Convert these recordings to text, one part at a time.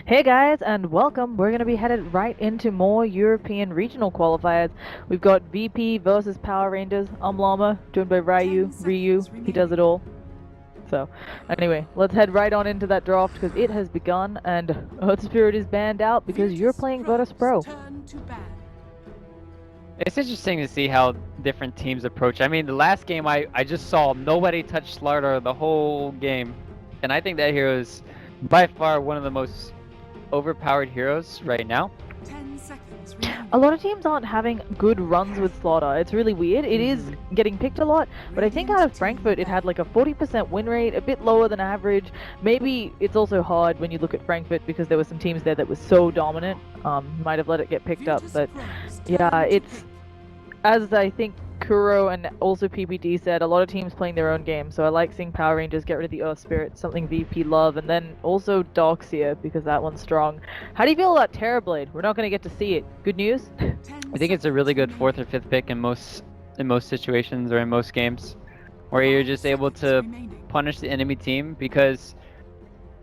Hey guys, and welcome. We're going to be headed right into more European regional qualifiers. We've got VP versus Power Rangers. I'm Llama, joined by Ryu. He does it all. So, anyway, let's head right on into that draft because it has begun and Earth Spirit is banned out because you're playing Virtus.Pro. It's interesting to see how different teams approach. I mean, the last game I just saw nobody touch Slardar the whole game. And I think that hero is by far one of the most overpowered heroes right now. 10 seconds remaining. A lot of teams aren't having good runs with Slaughter. It's really weird. It is getting picked a lot, but I think out of Frankfurt it had like a 40% win rate, a bit lower than average. Maybe it's also hard when you look at Frankfurt because there were some teams there that were so dominant. Might have let it get picked up, but yeah, it's as I think Kuro and also PPD said, a lot of teams playing their own game, so I like seeing Power Rangers get rid of the Earth Spirit, something VP love, and then also Darkseer, because that one's strong. How do you feel about Terrorblade? We're not going to get to see it. Good news? I think it's a really good 4th or 5th pick in most situations or in most games, where you're just able to punish the enemy team, because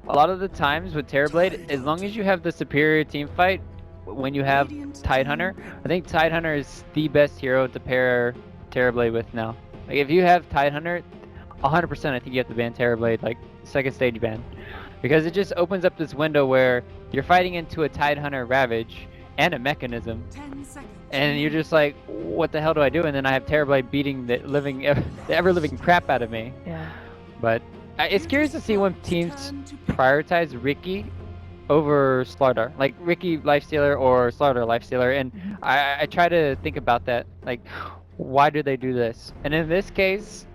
a lot of the times with Terrorblade, as long as you have the superior team fight, when you have Tidehunter, I think Tidehunter is the best hero to pair Terrorblade with now. Like if you have Tidehunter, 100% I think you have to ban Terrorblade, like second stage ban. Because it just opens up this window where you're fighting into a Tidehunter Ravage and a Mechanism. And you're just like, what the hell do I do? And then I have Terrorblade beating the ever-living crap out of me. Yeah. But it's curious to see when teams prioritize Ricky over Slardar, like Ricky Lifestealer or Slardar Lifestealer, and I try to think about that, like why do they do this? And in this case,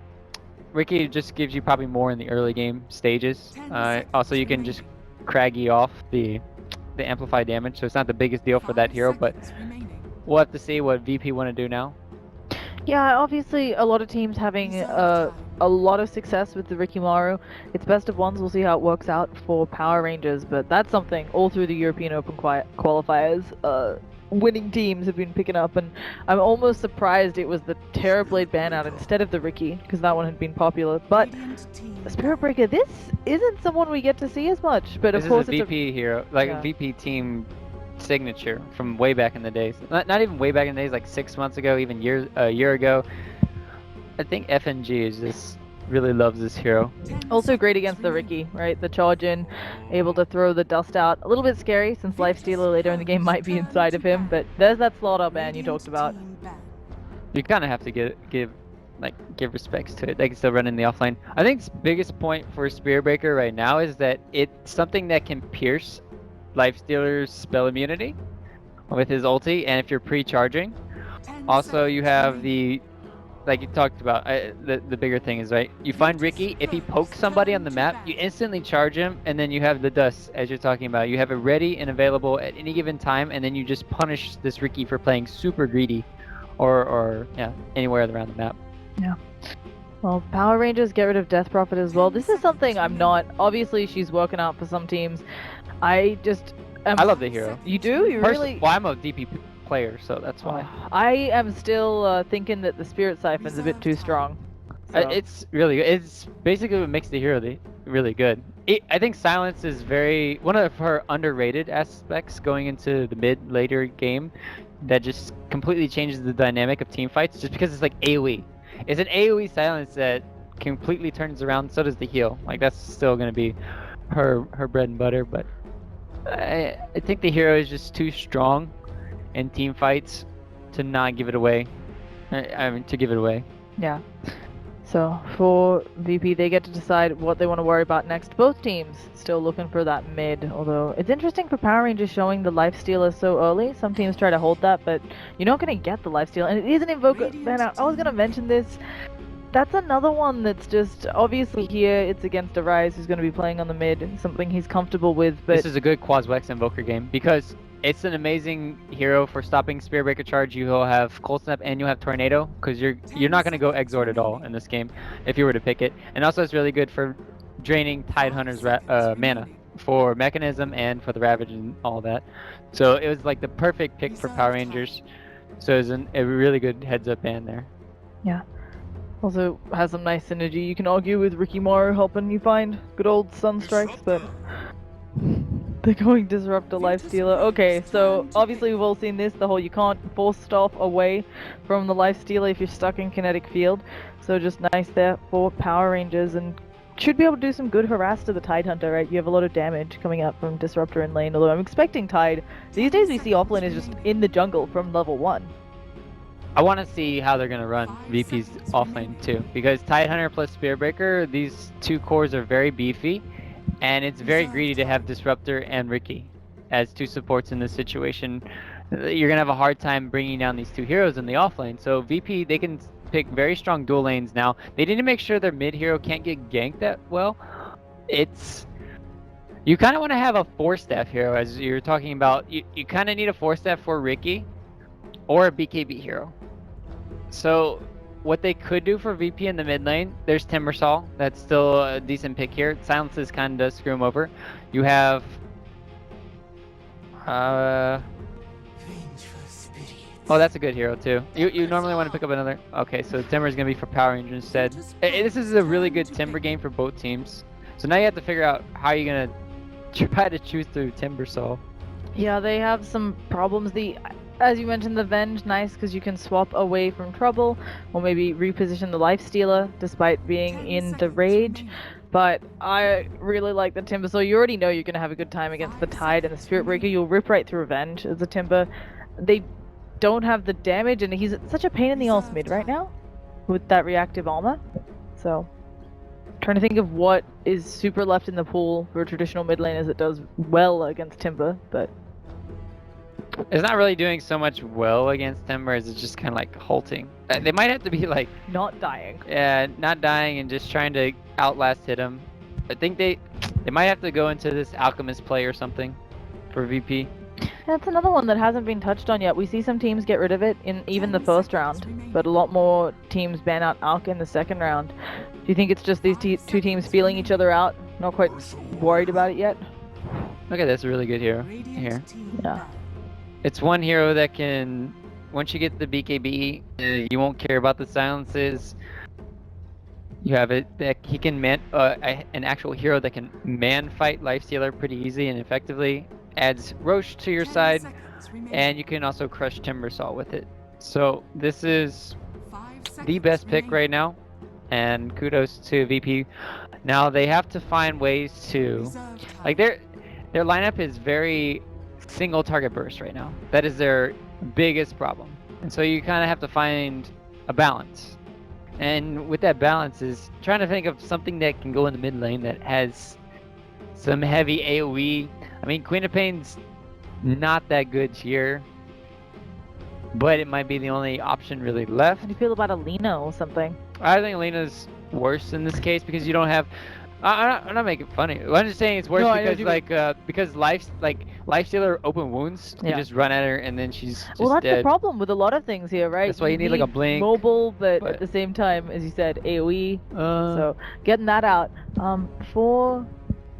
Ricky just gives you probably more in the early game stages. Also, you can just craggy off the amplified damage, so it's not the biggest deal for that hero, but we'll have to see what VP want to do now. Yeah, obviously a lot of teams having a lot of success with the Rikimaru. It's best of ones. We'll see how it works out for Power Rangers, but that's something all through the European Open qualifiers. Winning teams have been picking up, and I'm almost surprised it was the Terrorblade ban out instead of the Ricky, because that one had been popular. But Spirit Breaker, this isn't someone we get to see as much. But This of course, is a VP hero, like a VP team signature from way back in the days. Not even way back in the days, like 6 months ago, even a year ago. I think FNG is just really loves this hero. Also great against the Ricky, right? The charge in, able to throw the dust out. A little bit scary since Lifestealer later in the game might be inside of him, but there's that Slaughter ban you talked about. You kind of have to give respects to it. They can still run in the offlane. I think the biggest point for Spirit Breaker right now is that it's something that can pierce Lifestealer's spell immunity with his ulti, and if you're pre-charging. Also, you have the, like you talked about, the bigger thing is, right, you find Ricky, if he pokes somebody on the map, you instantly charge him, and then you have the dust, as you're talking about. You have it ready and available at any given time, and then you just punish this Ricky for playing super greedy, or yeah, anywhere around the map. Yeah. Well, Power Rangers get rid of Death Prophet as well. This is something I'm not, obviously she's working out for some teams. I love the hero. You do? You really? Well, I'm a DP player, so that's why. I am still thinking that the Spirit Siphon's a bit too strong. So. It's really good. It's basically what makes the hero really good. I think Silence is one of her underrated aspects going into the later game that just completely changes the dynamic of team fights just because it's like AoE. It's an AoE Silence that completely turns around, so does the heal. Like that's still going to be her bread and butter, but I think the hero is just too strong in team fights to not give it away. I mean, to give it away. Yeah. So for VP, they get to decide what they want to worry about next. Both teams still looking for that mid, although it's interesting for Power Rangers showing the Lifestealer so early. Some teams try to hold that, but you're not going to get the Lifestealer. And it is an Invoker. Man, I was going to mention this. That's another one that's just, obviously here it's against Arise who's going to be playing on the mid, something he's comfortable with, but... This is a good Quaswex Invoker game, because it's an amazing hero for stopping Spirit Breaker charge. You'll have Cold Snap and you'll have Tornado, because you're not going to go Exort at all in this game, if you were to pick it. And also it's really good for draining Tidehunter's mana, for Mechanism and for the Ravage and all that. So it was like the perfect pick for Power Rangers. So it was a really good heads-up ban there. Yeah. Also has some nice synergy. You can argue with Rikimaru helping you find good old Sun Strikes, but They're going Disruptor Lifestealer. Okay, so obviously we've all seen this, the whole you can't force stuff away from the Lifestealer if you're stuck in kinetic field. So just nice there for Power Rangers, and should be able to do some good harass to the Tide Hunter, right? You have a lot of damage coming out from Disruptor in lane, although I'm expecting Tide. These days we see offlane is just in the jungle from level 1. I want to see how they're going to run VP's offlane too, because Tide Hunter plus Spearbreaker, these two cores are very beefy, and it's very greedy to have Disruptor and Ricky as two supports in this situation. You're going to have a hard time bringing down these two heroes in the offlane. So VP, they can pick very strong dual lanes now. They need to make sure their mid hero can't get ganked that well. You kind of want to have a 4-staff hero, as you're talking about. You kind of need a 4-staff for Ricky or a BKB hero. So what they could do for VP in the mid lane, there's Timbersaw. That's still a decent pick here. Silences kind of does screw him over. You have oh, that's a good hero too. You normally want to pick up another. Okay, so Timber is gonna be for Power Ranger instead. This is a really good Timber game for both teams. So now you have to figure out how you're gonna try to choose through Timbersaw. Yeah, they have some problems. As you mentioned, the Venge, nice because you can swap away from trouble, or maybe reposition the Lifestealer despite being in the Rage. But I really like the Timber, so you already know you're going to have a good time against the Tide and the Spirit Breaker. You'll rip right through Revenge as a Timber. They don't have the damage, and he's such a pain in the arse mid right now with that reactive armor. So, trying to think of what is super left in the pool for a traditional mid lane as it does well against Timber, but it's not really doing so much well against Timber as it's just kind of like halting. They might have to be like not dying. Yeah, not dying and just trying to outlast hit him. I think they might have to go into this Alchemist play or something for VP. That's another one that hasn't been touched on yet. We see some teams get rid of it in even the first round, but a lot more teams ban out Alch in the second round. Do you think it's just these two teams feeling each other out? Not quite worried about it yet? Okay, that's a really good hero here. Yeah. It's one hero that can, once you get the BKB, you won't care about the silences. You have it that he can an actual hero that can man fight Lifestealer pretty easy and effectively. Adds Roche to your side, and you can also crush Timbersaw with it. So this is the best pick right now, and kudos to VP. Now they have to find ways to, like their lineup is very single target burst right now. That is their biggest problem, and so you kind of have to find a balance. And with that balance is trying to think of something that can go in the mid lane that has some heavy AoE. I mean, Queen of Pain's not that good here, but it might be the only option really left. How do you feel about Alina or something? I think Alina's worse in this case because you don't have. I'm not making fun of you. I'm just saying it's worse because Lifestealer open wounds. You just run at her and then she's just that's dead. the problem with a lot of things here, right? That's why you need like a blink. Mobile, but at the same time, as you said, AoE. So getting that out. For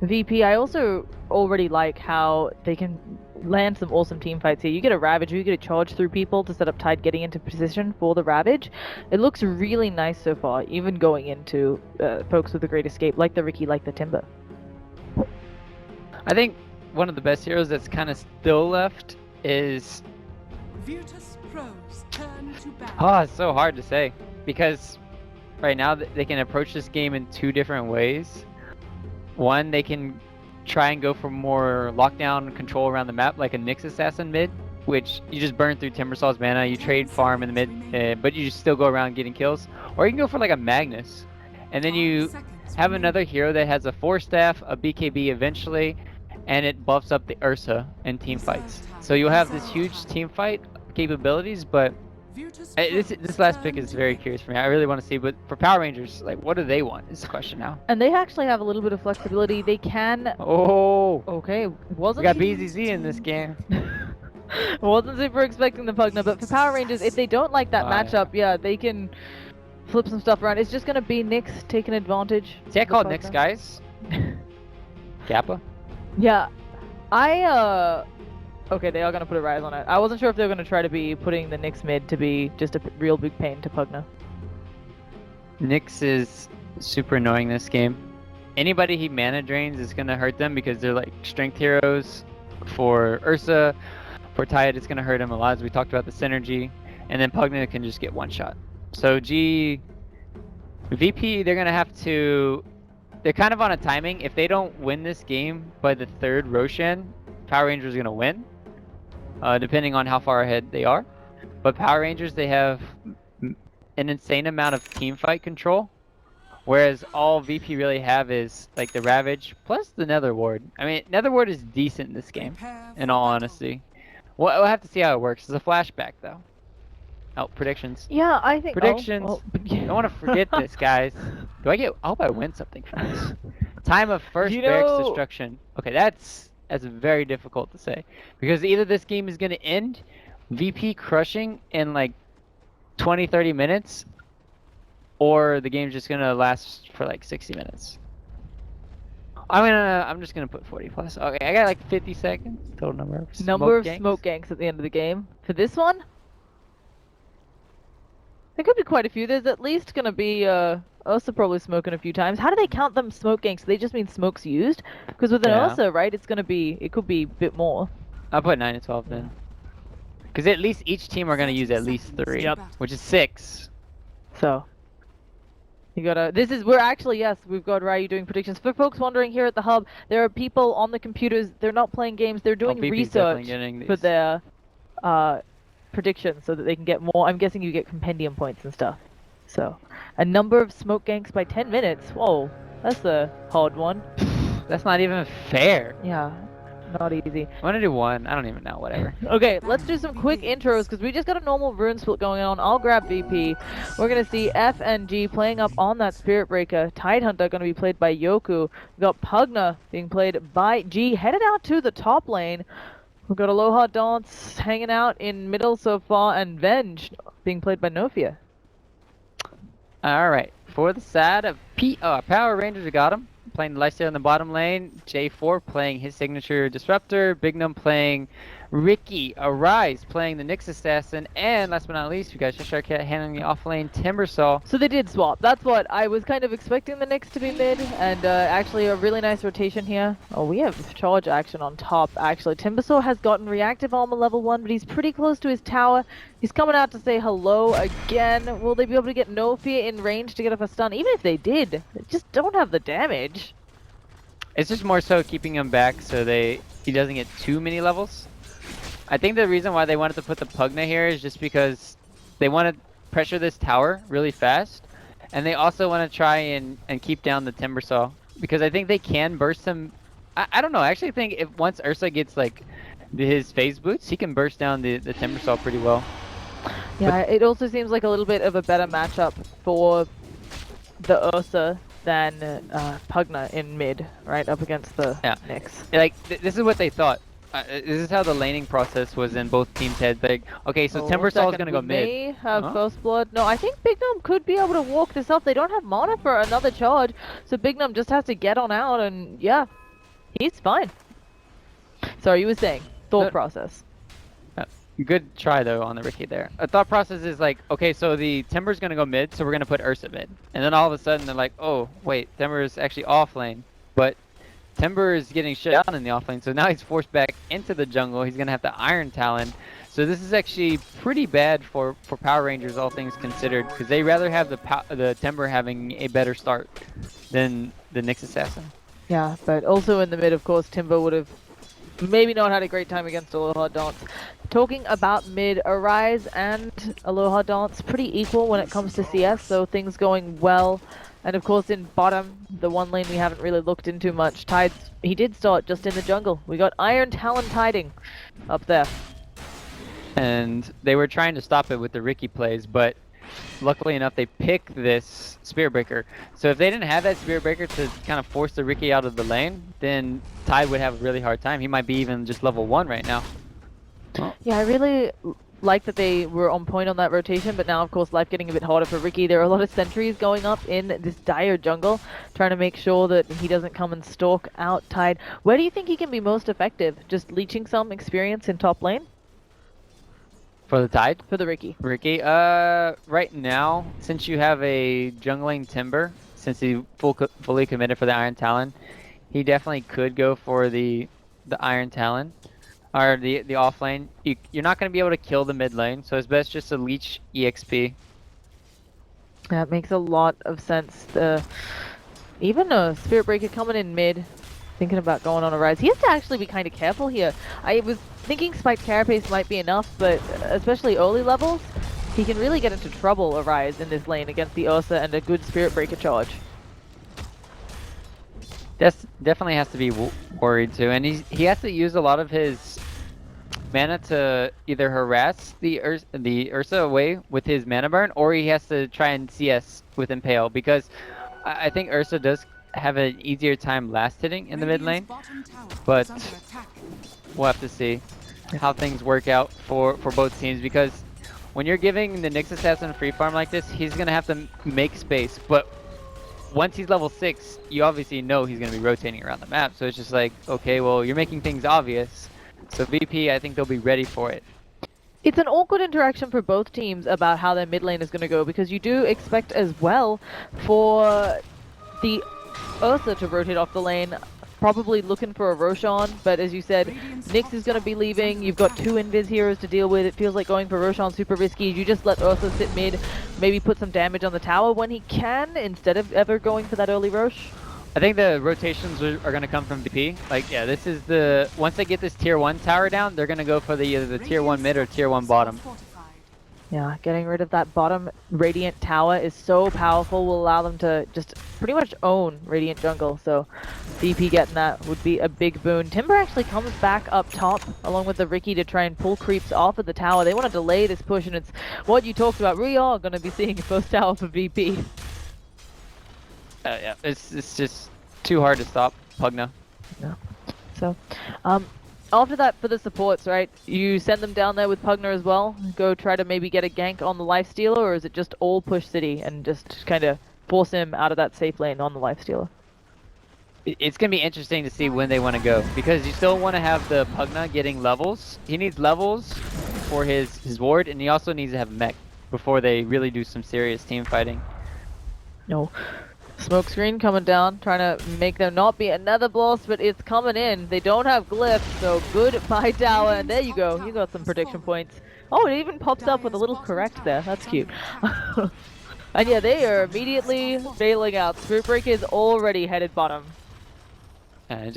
VP, I also already like how they can land some awesome team fights here. You get a Ravage, you get a charge through people to set up Tide getting into position for the Ravage. It looks really nice so far, even going into folks with the Great Escape, like the Ricky, like the Timber. I think one of the best heroes that's kind of still left is Virtus.Pro's turn to battle. Oh, it's so hard to say because right now they can approach this game in two different ways. One, they can try and go for more lockdown control around the map, like a Nyx Assassin mid, which you just burn through Timbersaw's mana, you trade farm in the mid, but you just still go around getting kills. Or you can go for like a Magnus, and then you have another hero that has a 4-staff, a BKB eventually, and it buffs up the Ursa in team fights. So you'll have this huge team fight capabilities, but this last pick is very curious for me. I really want to see, but for Power Rangers, like, what do they want is the question now. And they actually have a little bit of flexibility. They can... Oh! Okay, We got BZZ in this game. Wasn't super expecting the Pugna, but for Power Rangers, if they don't like that matchup, yeah, they can flip some stuff around. It's just going to be Nyx taking advantage. See, I called Nyx, guys. Kappa? Yeah. Okay, they are going to put a rise on it. I wasn't sure if they were going to try to be putting the Nyx mid to be just a real big pain to Pugna. Nyx is super annoying this game. anybody he mana drains is gonna hurt them because they're like strength heroes. For Ursa, for Tide, it's gonna hurt him a lot, as we talked about the synergy. And then Pugna can just get one shot. So VP, they're gonna have to. They're kind of on a timing. If they don't win this game by the third Roshan, Power Rangers are gonna win, depending on how far ahead they are. But Power Rangers, they have an insane amount of team fight control, whereas all VP really have is like the Ravage plus the Nether Ward. I mean, Nether Ward is decent in this game, in all honesty. We'll have to see how it works. It's a flashback though. Oh, predictions. Yeah, I think. Predictions. Oh, well, Don't want to forget this, guys. I hope I win something from this. Time of first You barracks know- destruction. Okay, that's very difficult to say because either this game is gonna end VP crushing in like 20-30 minutes, or the game's just gonna last for like 60 minutes. I'm just gonna put 40 plus. Okay, I got like 50 seconds total number of smoke ganks at the end of the game. For this one, there could be quite a few. There's at least gonna be Ursa probably smoking a few times. How do they count them smoke ganks? Do they just mean smokes used? Because with an Yeah. Ursa, right, it could be a bit more. I'll put 9 to 12 then. Because at least each team are gonna use at least 3, Yep. which is 6. So you gotta. We're actually, yes, we've got Ryu doing predictions. For folks wondering, here at the hub, there are people on the computers. They're not playing games. They're doing VP's definitely research getting for these. their predictions so that they can get more. I'm guessing you get compendium points and stuff. So a number of smoke ganks by 10 minutes. Whoa, that's a hard one. That's not even fair. Yeah, not easy. I want to do 1. I don't even know. Whatever. Okay, let's do some quick intros because we just got a normal rune split going on. I'll grab VP. We're gonna see F and G playing up on that Spirit Breaker. Tidehunter gonna be played by Yoku. We got Pugna being played by G, headed out to the top lane. We've got Aloha Dance hanging out in middle so far, and Venge being played by Nofia. All right. For the side of Power Rangers, we got him playing Lifesteal in the bottom lane. J4 playing his signature Disruptor. Bignum playing Ricky. Arise playing the Nyx Assassin. And last but not least, we got Cheshire Cat handling the off lane Timbersaw. So they did swap. That's what I was kind of expecting the Nyx to be mid, and actually a really nice rotation here. Oh, we have charge action on top, actually. Timbersaw has gotten reactive armor level 1, but he's pretty close to his tower. He's coming out to say hello again. Will they be able to get Nofia in range to get off a stun? Even if they did, they just don't have the damage. It's just more so keeping him back so he doesn't get too many levels. I think the reason why they wanted to put the Pugna here is just because they want to pressure this tower really fast, and they also want to try and keep down the Timbersaw because I think they can burst him. I don't know. I actually think if once Ursa gets like his phase boots, he can burst down the Timbersaw pretty well. Yeah, it also seems like a little bit of a better matchup for the Ursa than Pugna in mid, right, up against the Nyx. Like this is what they thought. This is how the laning process was in both teams' heads. Like, okay, so Timbersaw is gonna go mid. May have first blood. No, I think Bignum could be able to walk this up. They don't have mana for another charge, so Bignum just has to get on out, and yeah, he's fine. Sorry, you were saying thought process. Good try though on the Ricky there. A thought process is like, okay, so the Timber's gonna go mid, so we're gonna put Ursa mid, and then all of a sudden they're like, oh wait, Timber is actually off lane, but Timber is getting shut down in the off lane, so now he's forced back into the jungle. He's gonna have to Iron Talon. So this is actually pretty bad for Power Rangers, all things considered, because they rather have the Timber having a better start than the Nyx Assassin. Yeah, but also in the mid, of course, Timber would have maybe not had a great time against Aloha Dance. Talking about mid, Arise and Aloha Dance pretty equal when it comes to CS, so things going well. And of course in bottom, the one lane we haven't really looked into much, Tides, he did start just in the jungle. We got Iron Talon tiding up there. And they were trying to stop it with the Ricky plays, but luckily enough they pick this Spirit Breaker. So if they didn't have that Spirit Breaker to kind of force the Ricky out of the lane, then Tide would have a really hard time. He might be even just level 1 right now. Yeah, I really like that they were on point on that rotation, but now of course life getting a bit harder for Ricky. There are a lot of sentries going up in this dire jungle, trying to make sure that he doesn't come and stalk out Tide. Where do you think he can be most effective? Just leeching some experience in top lane? For the Tide? For the Ricky. Ricky, right now, since you have a jungling Timber, since he fully committed for the Iron Talon, he definitely could go for the Iron Talon or the off lane. You're not going to be able to kill the mid lane, so it's best just to leech EXP. That makes a lot of sense. Even a Spirit Breaker coming in mid, thinking about going on a rise. He has to actually be kind of careful here. I was thinking Spiked Carapace might be enough, but especially early levels, he can really get into trouble a rise in this lane against the Ursa and a good Spirit Breaker charge. That's definitely has to be worried too, and he has to use a lot of his mana to either harass the Ursa away with his mana burn, or he has to try and CS with Impale, because I think Ursa does have an easier time last hitting in the mid lane, but we'll have to see how things work out for both teams, because when you're giving the Nyx Assassin free farm like this, he's gonna have to make space, but once he's level 6, you obviously know he's gonna be rotating around the map, so it's just like, okay, well, you're making things obvious. So VP, I think they'll be ready for it. It's an awkward interaction for both teams about how their mid lane is going to go, because you do expect as well for the Ursa to rotate off the lane, probably looking for a Roshan, but as you said, Nyx is going to be leaving, you've got 2 invis heroes to deal with. It feels like going for Roshan super risky. You just let Ursa sit mid, maybe put some damage on the tower when he can, instead of ever going for that early Rosh. I think the rotations are going to come from VP. Like, yeah, this is once they get this tier 1 tower down, they're going to go for either the tier 1 mid or tier 1 bottom. Yeah, getting rid of that bottom Radiant tower is so powerful, will allow them to just pretty much own Radiant jungle, so VP getting that would be a big boon. Timber actually comes back up top along with the Riki to try and pull creeps off of the tower. They want to delay this push, and it's what you talked about. We are going to be seeing a first tower for VP. Yeah, it's just too hard to stop Pugna. Yeah. So, after that, for the supports, right? You send them down there with Pugna as well. Go try to maybe get a gank on the lifestealer, or is it just all push city and just kind of force him out of that safe lane on the lifestealer? It's gonna be interesting to see when they want to go, because you still want to have the Pugna getting levels. He needs levels for his ward, and he also needs to have mech before they really do some serious team fighting. No. Smoke screen coming down, trying to make them not be another blast, but it's coming in. They don't have glyphs, so goodbye tower, and there you go. You got some prediction points. Oh, it even pops up with a little correct there. That's cute. And yeah, they are immediately bailing out. Spirit Breaker is already headed bottom. It's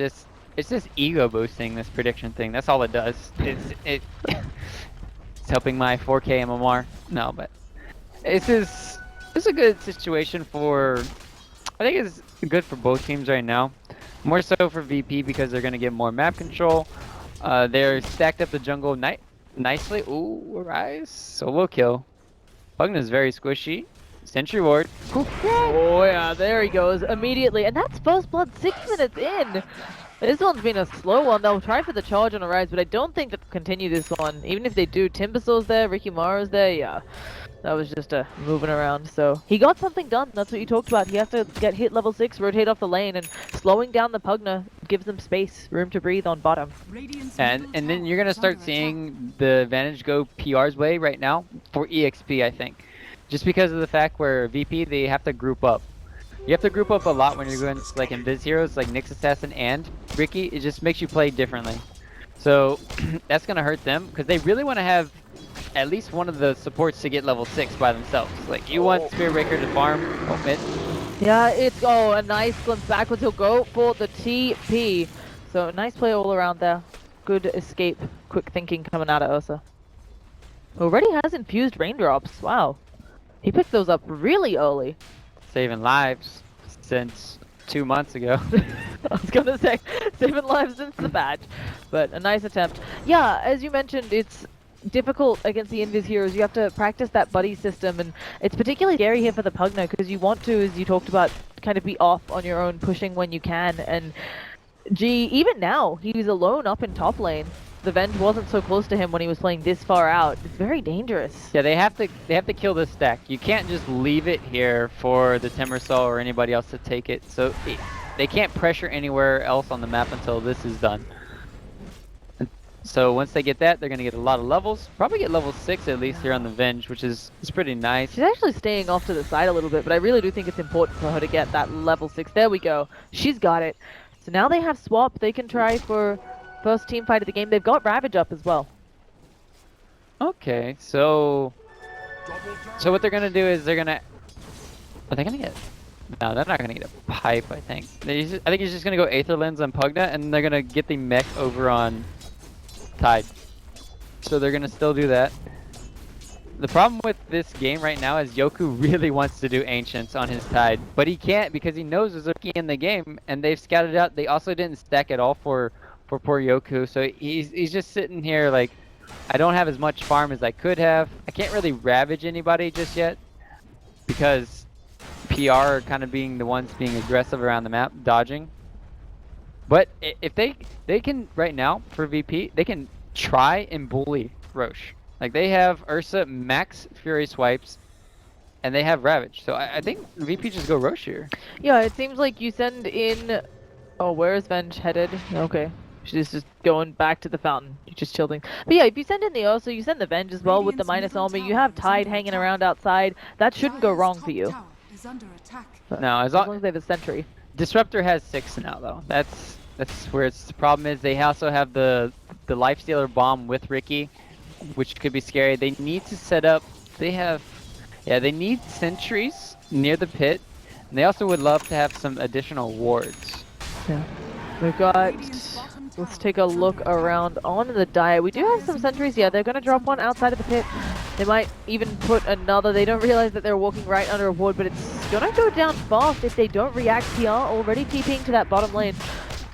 just ego boosting, this prediction thing. That's all it does. It's helping my 4K MMR. No, but this is a good situation for. I think it's good for both teams right now. More so for VP because they're gonna get more map control. They're stacked up the jungle nicely. Ooh, a rise. Solo kill. Pugna's very squishy. Sentry ward. Oh yeah, there he goes immediately, and that's first blood 6 minutes in. This one's been a slow one. They'll try for the charge on a rise, but I don't think they'll continue this one. Even if they do, Timbersaur's there, Ricky Mara's there, yeah. That was just moving around, so he got something done. That's what you talked about. He has to get hit level 6, rotate off the lane, and slowing down the Pugna gives them space, room to breathe on bottom. And then you're gonna start seeing the advantage go PR's way right now for EXP, I think. Just because of the fact where VP, they have to group up. You have to group up a lot when you're going like Invis heroes like Nyx Assassin and Riki. It just makes you play differently. So that's gonna hurt them because they really want to have at least one of the supports to get level 6 by themselves. Like you want Spirit Breaker to farm mid. Yeah, it's a nice glimpse backwards. He'll go for the TP. So nice play all around there. Good escape, quick thinking coming out of Ursa. Already has infused raindrops. Wow, he picked those up really early. Saving lives since 2 months ago. I was gonna say, saving lives since the badge, but a nice attempt. Yeah, as you mentioned, it's difficult against the Invis heroes. You have to practice that buddy system, and it's particularly scary here for the Pugna because you want to, as you talked about, kind of be off on your own, pushing when you can. And gee, even now, he's alone up in top lane. The Venge wasn't so close to him when he was playing this far out. It's very dangerous. Yeah, they have to kill this stack. You can't just leave it here for the Timbersaw or anybody else to take it. So they can't pressure anywhere else on the map until this is done. So once they get that, they're gonna get a lot of levels. Probably get level 6 at least here on the Venge, which is pretty nice. She's actually staying off to the side a little bit, but I really do think it's important for her to get that level 6. There we go. She's got it. So now they have swap. They can try for first team fight of the game. They've got Ravage up as well. Okay, so what they're gonna do is they're gonna. Are they gonna get? No, they're not gonna get a pipe. I think. I think he's just gonna go Aether Lens on Pugna, and they're gonna get the mech over on Tide. So they're gonna still do that. The problem with this game right now is Yoku really wants to do Ancients on his Tide, but he can't because he knows there's a key in the game, and they've scouted out. They also didn't stack at all for poor Yoku, so he's just sitting here like, I don't have as much farm as I could have. I can't really ravage anybody just yet because PR are kind of being the ones being aggressive around the map, dodging. But if they can right now for VP, they can try and bully Roche. Like they have Ursa max Fury swipes, and they have Ravage. So I think VP just go Roche here. Yeah, it seems like you send in. Oh, where is Venge headed? Okay. She's just going back to the fountain. She's just chilling. But yeah, if you send in the Ursa, you send the Venge as well with the minus armor. You have Tide hanging around outside. That shouldn't go wrong for you. No, As long as they have a sentry. Disruptor has 6 now though. That's where the problem is. They also have the Lifestealer bomb with Ricky, which could be scary. They need to set up. They need sentries near the pit. And they also would love to have some additional wards. Yeah. We've got. Let's take a look around on the diet. We do have some sentries. Yeah, they're going to drop one outside of the pit. They might even put another. They don't realize that they're walking right under a ward, but it's going to go down fast if they don't react. PR already TPing to that bottom lane.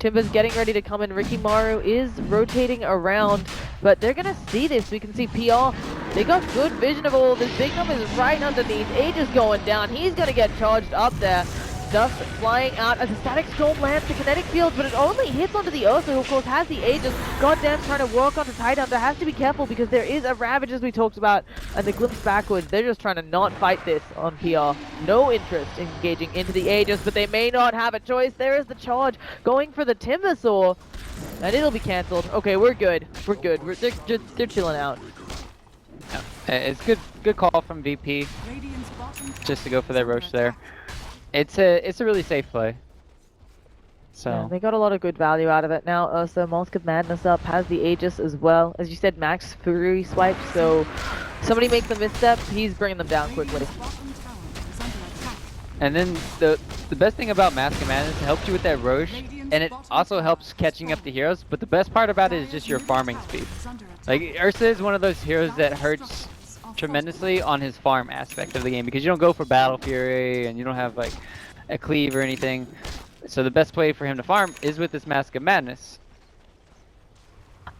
Timber's getting ready to come in. Ricky Maru is rotating around, but they're going to see this. We can see PR. They got good vision of all this. Big Num is right underneath. Aegis going down. He's going to get charged up there. Dust flying out as a static storm lands the kinetic fields, but it only hits onto the Ursa, who of course has the Aegis. Goddamn, trying to work onto Tidehunter. Has to be careful because there is a Ravage as we talked about, and the glimpse backwards. They're just trying to not fight this on PR. No interest in engaging into the Aegis, but they may not have a choice. There is the charge going for the Timbersaw, and it'll be cancelled. Okay, we're good. We're good. They're chilling out. Yeah. It's good call from VP just to go for that Roche there. It's a really safe play. So yeah, they got a lot of good value out of it. Now Ursa, Mask of Madness up, has the Aegis as well. As you said, max Fury swipe, so somebody makes a misstep, he's bringing them down quickly. And then the best thing about Mask of Madness, it helps you with that Roche, and it also helps catching up the heroes, but the best part about it is just your farming speed. Like, Ursa is one of those heroes that hurts tremendously on his farm aspect of the game because you don't go for Battle Fury and you don't have like a cleave or anything. So the best way for him to farm is with this Mask of Madness.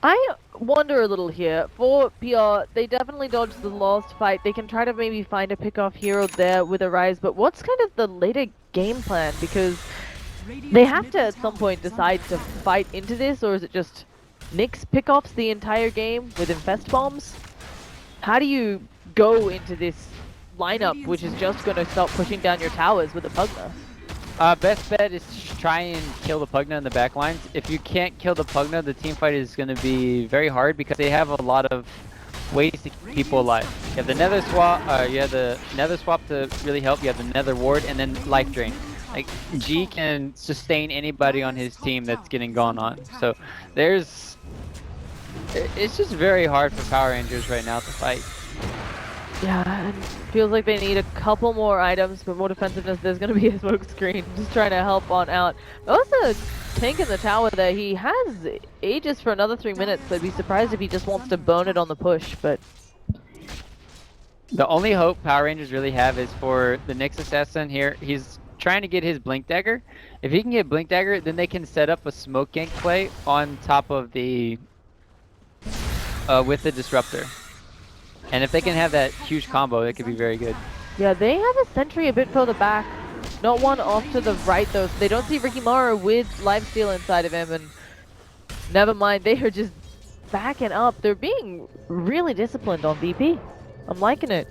I wonder a little here. For PR, they definitely dodged the last fight. They can try to maybe find a pick-off hero there with a Rise, but what's kind of the later game plan? Because they have to at some point decide to fight into this, or is it just Nyx pick-offs the entire game with Infest Bombs? How do you go into this lineup, which is just going to start pushing down your towers with a Pugna? Best bet is to try and kill the Pugna in the back lines. If you can't kill the Pugna, the team fight is going to be very hard because they have a lot of ways to keep people alive. You have the Nether Swap, to really help. You have the Nether Ward, and then Life Drain. Like, G can sustain anybody on his team that's getting gone on. So it's just very hard for Power Rangers right now to fight. Yeah, it feels like they need a couple more items, but more defensiveness. There's going to be a smoke screen, just trying to help on out. Also, tank in the tower there. He has Aegis for another 3 minutes, so I'd be surprised if he just wants to burn it on the push, but... The only hope Power Rangers really have is for the Nyx Assassin here. He's trying to get his Blink Dagger. If he can get Blink Dagger, then they can set up a smoke gank play on top of the... with the Disruptor. And if they can have that huge combo, it could be very good. Yeah, they have a sentry a bit further back. Not one off to the right, though. So they don't see Ricky Mara with lifesteal inside of him. And never mind, they are just backing up. They're being really disciplined on VP. I'm liking it.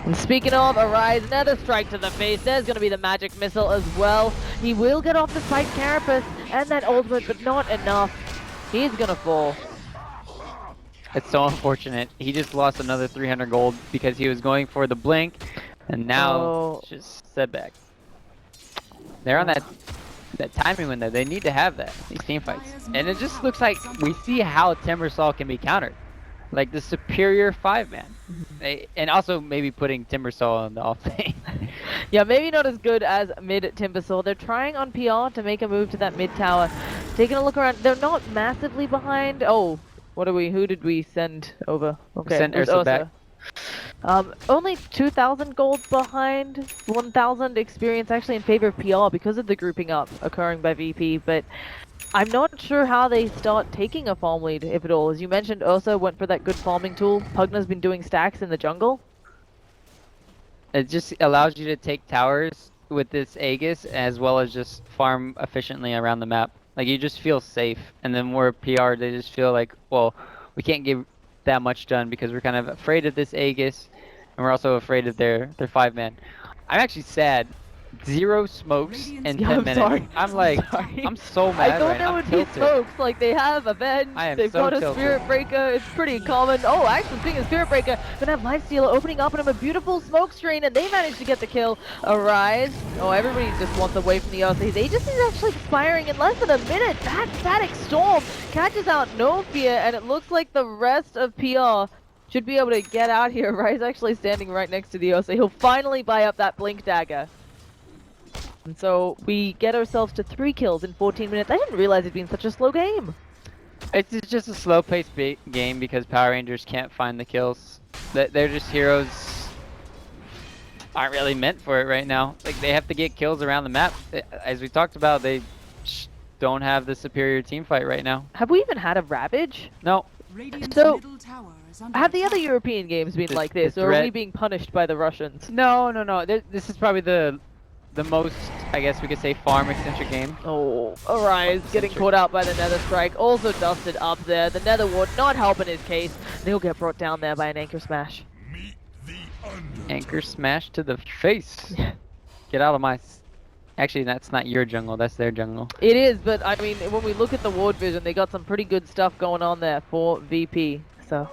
And speaking of, Arise, another strike to the face. There's going to be the magic missile as well. He will get off the spike carapace and that ultimate, but not enough. He's gonna fall. It's so unfortunate. He just lost another 300 gold because he was going for the blink, and now Oh. it's just setback. They're on that timing window. They need to have that, these team fights. And it just looks like we see how Timbersaw can be countered. Like the superior 5-man. And also maybe putting Timbersaw on the off lane. Yeah, maybe not as good as mid Timbersaw. They're trying on PR to make a move to that mid tower. Taking a look around, they're not massively behind. Oh, who did we send over? Okay, Send it was Ursa back. Only 2,000 gold behind, 1,000 experience actually in favor of PR because of the grouping up occurring by VP, but I'm not sure how they start taking a farm lead, if at all. As you mentioned, Ursa went for that good farming tool. Pugna's been doing stacks in the jungle. It just allows you to take towers with this Aegis as well as just farm efficiently around the map. Like you just feel safe, and then more PR, they just feel like, well, we can't get that much done because we're kind of afraid of this Aegis, and we're also afraid of their 5-man. I'm actually sad. 0 smokes in 10 minutes. Sorry. I'm like, Sorry. I'm so mad I thought right there now. would I'm be tilted. smokes, like they have Avenge, I am they've so got a tilted. Spirit Breaker, it's pretty common. Oh, actually speaking of Spirit Breaker, gonna have Lifestealer opening up on him a beautiful smoke screen, and they managed to get the kill. Arise. Oh, everybody just wants away from the Earth. His Aegis is actually expiring in less than a minute. That static storm catches out No Fear, and it looks like the rest of PR should be able to get out here. Rise actually standing right next to the Earth, so he'll finally buy up that Blink Dagger. And so we get ourselves to 3 kills in 14 minutes. I didn't realize it'd been such a slow game. It's just a slow-paced game because Power Rangers can't find the kills. They're just heroes aren't really meant for it right now. Like they have to get kills around the map. As we talked about, they don't have the superior team fight right now. Have we even had a Ravage? No. Radiant's So, middle tower is under have the other attack. European games been The- like the this, or are we threat- being punished by the Russians? No. This is probably the most, I guess we could say, farm-eccentric game. Oh, Arise getting caught out by the Nether Strike, also dusted up there. The Nether Ward not helping his case. They'll get brought down there by an Anchor Smash. Anchor smash to the face. Get out of my... Actually, that's not your jungle, that's their jungle. It is, but I mean, when we look at the ward vision, they got some pretty good stuff going on there for VP, so...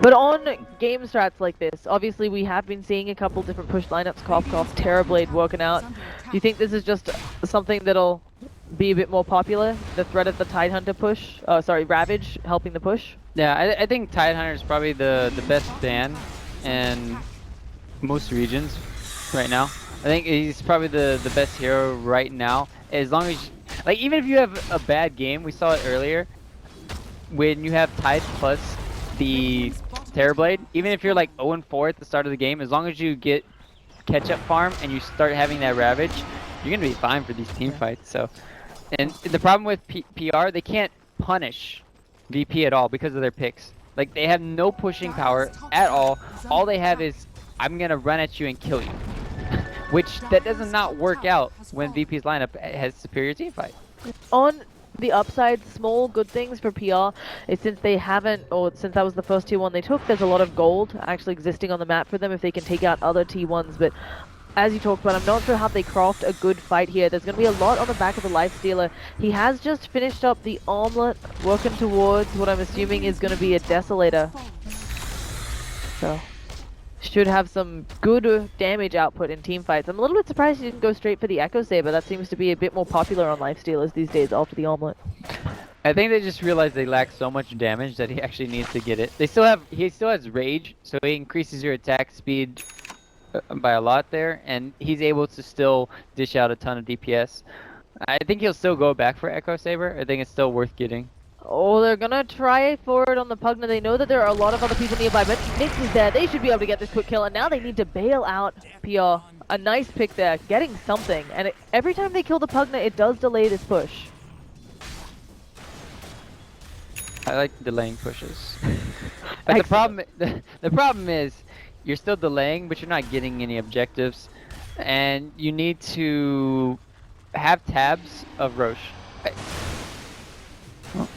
But on game strats like this, obviously we have been seeing a couple different push lineups, cough, Terrorblade working out. Do you think this is just something that'll be a bit more popular? The threat of the Tidehunter push? Oh, sorry, Ravage helping the push? Yeah, I think Tidehunter is probably the best ban in most regions right now. I think he's probably the best hero right now. As long as, like, even if you have a bad game, we saw it earlier, when you have Tide plus the Terrorblade, even if you're like 0-4 at the start of the game, as long as you get catch-up farm and you start having that Ravage, you're gonna be fine for these team fights. So, and the problem with PR, they can't punish VP at all because of their picks. Like they have no pushing power at all. All they have is, I'm gonna run at you and kill you, which that does not work out when VP's lineup has superior team fight. On the upside, small good things for PR is since they haven't, or since that was the first T1 they took, there's a lot of gold actually existing on the map for them if they can take out other T1s, but as you talked about, I'm not sure how they craft a good fight here. There's going to be a lot on the back of the Lifestealer. He has just finished up the Armlet, working towards what I'm assuming is going to be a Desolator. So, should have some good damage output in team fights. I'm a little bit surprised he didn't go straight for the Echo Saber. That seems to be a bit more popular on Lifestealers these days after the Armlet. I think they just realized they lack so much damage that he actually needs to get it. He still has Rage, so he increases your attack speed by a lot there, and he's able to still dish out a ton of DPS. I think he'll still go back for Echo Saber. I think it's still worth getting. Oh, they're gonna try for it on the Pugna. They know that there are a lot of other people nearby, but Nix is there. They should be able to get this quick kill, and now they need to bail out PR. A nice pick there, getting something, and every time they kill the Pugna, it does delay this push. I like delaying pushes. But the problem is, you're still delaying, but you're not getting any objectives, and you need to have tabs of Roche.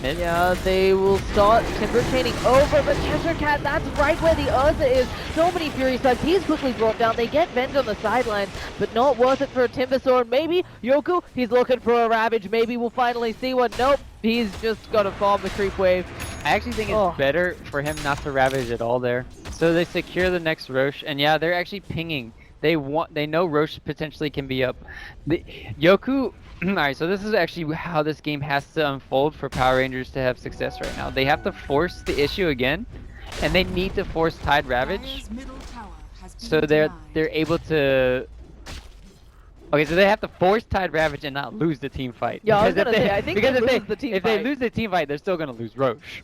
Mid. Yeah, they will start timber chaining over the Cheshire Cat. That's right where the Ursa is. So many Fury Strikes. He's quickly brought down. They get Venge on the sidelines, but not worth it for a Timber Sword. Maybe Yoku, he's looking for a Ravage. Maybe we'll finally see one. Nope, he's just got to farm the creep wave. I actually think it's better for him not to Ravage at all there. So they secure the next Roche, and yeah, they're actually pinging. They know Roche potentially can be up. Yoku. Alright, so this is actually how this game has to unfold for Power Rangers to have success right now. They have to force the issue again, and they need to force Tide Ravage, Dire's middle tower has been so they're denied. able to. Okay, so they have to force Tide Ravage and not lose the team fight. Yeah, I was Because gonna if say, I think because they if lose the team if fight. they lose the team fight, they're still gonna lose Roche.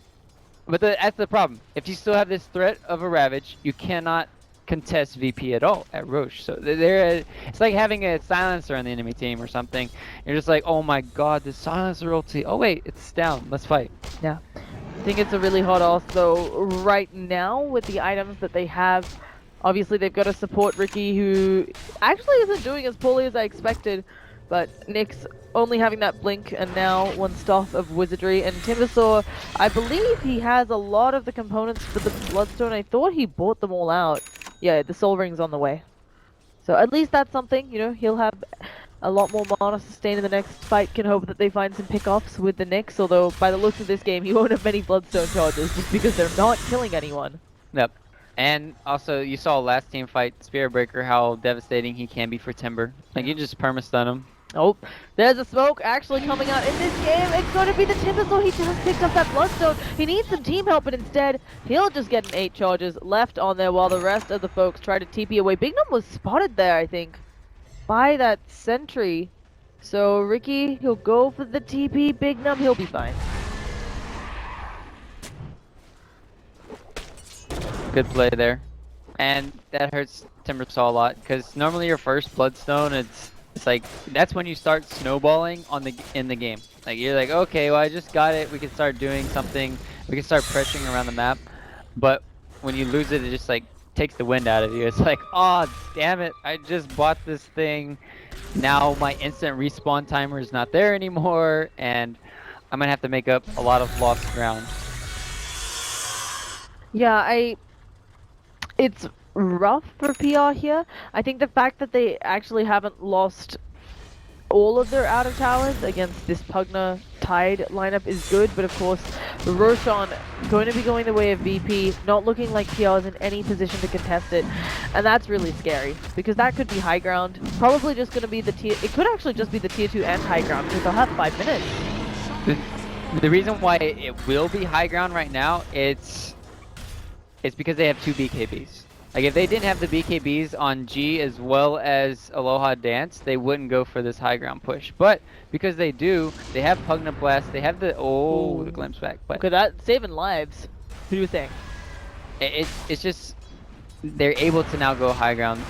But that's the problem. If you still have this threat of a Ravage, you cannot contest VP at all at Roche. So it's like having a silencer on the enemy team or something. You're just like, oh my god, the silencer ulti. Oh wait, it's down. Let's fight. Yeah. I think it's a really hot off though right now with the items that they have. Obviously they've got to support Ricky, who actually isn't doing as poorly as I expected, but Nick's only having that blink and now one staff of wizardry, and Timbersaw, I believe he has a lot of the components for the Bloodstone. I thought he bought them all out. Yeah, the Soul Ring's on the way. So at least that's something, you know, he'll have a lot more mana sustain in the next fight. Can hope that they find some pickoffs with the Nyx, although by the looks of this game, he won't have many Bloodstone charges just because they're not killing anyone. Yep. And also, you saw last team fight, Spirit Breaker, how devastating he can be for Timber. Like, you just perma-stun him. Oh, there's a smoke actually coming out in this game. It's going to be the Timbersaw. He just picked up that Bloodstone. He needs some team help, but instead, he'll just get an 8 charges left on there while the rest of the folks try to TP away. Big Num was spotted there, I think, by that sentry. So Ricky, he'll go for the TP. Big Num, he'll be fine. Good play there. And that hurts Timbersaw a lot, because normally your first Bloodstone, it's like, that's when you start snowballing in the game. Like, you're like, okay, well, I just got it. We can start doing something. We can start pressuring around the map. But when you lose it, it just, like, takes the wind out of you. It's like, oh, damn it. I just bought this thing. Now my instant respawn timer is not there anymore. And I'm going to have to make up a lot of lost ground. Yeah, it's rough for PR here. I think the fact that they actually haven't lost all of their outer towers against this Pugna Tide lineup is good, but of course Roshan going to be going the way of VP, not looking like PR is in any position to contest it, and that's really scary because that could be high ground. Probably just going to be the tier. It could actually just be the tier 2 and high ground because they'll have 5 minutes. The reason why it will be high ground right now, it's because they have 2 BKBs. Like, if they didn't have the BKBs on G as well as Aloha Dance, they wouldn't go for this high ground push. But because they do, they have Pugna Blast, they have the the glimpse back. But okay, that's saving lives. Who do you think? It's just they're able to now go high ground.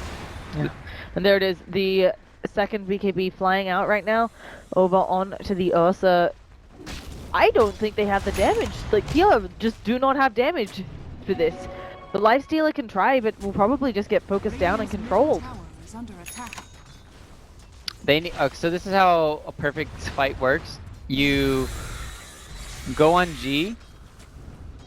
Yeah. And there it is, the second BKB flying out right now over on to the Ursa. I don't think they have the damage. Like, PR just do not have damage for this. The Lifestealer can try, but will probably just get focused down and controlled. Tower is under attack. They need, so this is how a perfect fight works. You go on G,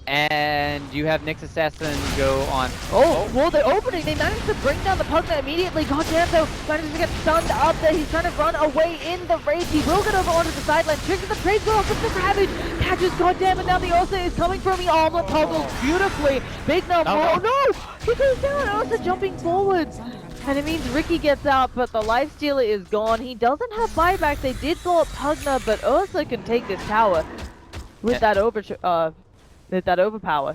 and you have Nyx Assassin go on. Oh, well, they're opening. They managed to bring down the Pugna immediately. Goddamn, though, managed to get stunned up there. He's trying to run away in the race. He will get over onto the sideline. Triggers the trade go off with the Ravage. Catches, goddamn, and now the Ursa is coming from the armlet toggles beautifully. Big number. Oh, no! He goes down. Ursa jumping forward. And it means Ricky gets out, but the Lifestealer is gone. He doesn't have buyback. They did blow up Pugna, but Ursa can take this tower with that overpower.